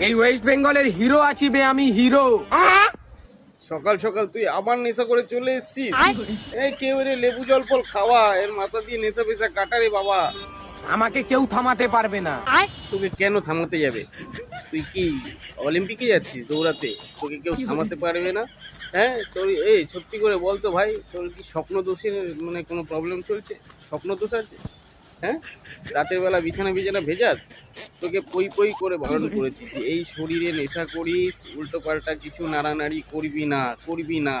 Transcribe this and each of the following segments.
এই ওয়েস্ট বেঙ্গলের হিরো আছি বে, আমি হিরো। সকাল সকাল তুই আবার নেশা করে চলে এসেছিস? এই কেউ রে লেবু জল ফল খাওয়া, এর মাথা দিয়ে নেশা পেশা কাটা রে বাবা। আমাকে কেউ থামাতে পারবে না। তোকে কেন থামাতে যাবে? তুই কি অলিম্পিকে যাচ্ছিস দৌড়াতে? তোকে কেউ থামাতে পারবে না। হ্যাঁ তোর এই সত্যি করে বল তো ভাই, তোর কি স্বপ্ন দোষের মানে কোনো প্রবলেম চলছে? স্বপ্ন দোষ আছে? হ্যাঁ, রাতের বেলা বিছানা বিছানা ভেজাস? তোকে পই পই করে বারণ করেছি যে এই শরীরে নেশা করিস, উল্টো পাল্টা কিছু নাড়ানাড়ি করবি না, করবি না।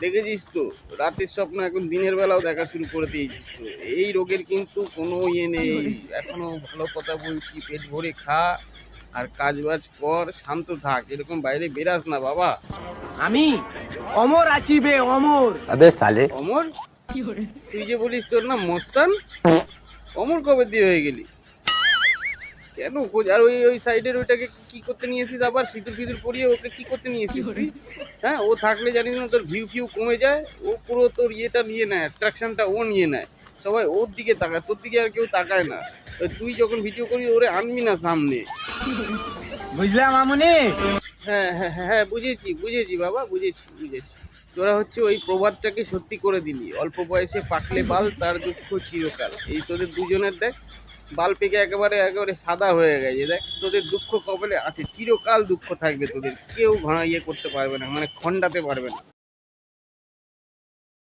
দেখেছিস তো রাতের স্বপ্ন এখন দিনের বেলাও দেখা শুরু করে দিয়েছিস তো। এই রোগের কিন্তু কোনো ইয়ে নেই। এখনো ভালো কথা বলছি, পেট ভরে খা আর কাজ বাজ কর, শান্ত থাক, এরকম বাইরে বেরাস না বাবা। আমি অমর আছি বে, অমর। अबे साले অমর? তুই যে বলিস তোর নাম মস্তান, অমর কবে দিয়ে হয়ে গেলি? কেন আর ওই ওই সাইডের ওইটাকে কি করতে নিয়ে এসিস? আবার সিঁদুর ফিঁদুর পরিয়ে ওকে কি করতে নিয়ে এসিস তুই? হ্যাঁ, ও থাকলে জানিস না তোর ভিউ ফিউ কমে যায়। ও পুরো তোর ইয়েটা নিয়ে নেয়, অ্যাট্রাকশনটা ও নিয়ে নেয়। সবাই ওর দিকে তাকায়, তোর দিকে আর কেউ তাকায় না। তুই যখন ভিডিও করি ওরে আনবি না সামনে। বুঝলাম মামুনি। হ্যাঁ হ্যাঁ হ্যাঁ হ্যাঁ, বুঝেছি বুঝেছি বাবা, বুঝেছি বুঝেছি। তোরা হচ্ছে ওই প্রবাদটাকে সত্যি করে দিলি, অল্প বয়সে পাকলে বাল তার দুঃখ চিরকাল। এই তোদের দুজনের দেখ বাল পেকে একেবারে একেবারে সাদা হয়ে গেছে। দেখ তোদের দুঃখ কপালে আছে, চিরকাল দুঃখ থাকবে তোদের, কেউ ইয়ে করতে পারবে না, মানে খণ্ডাতে পারবে না।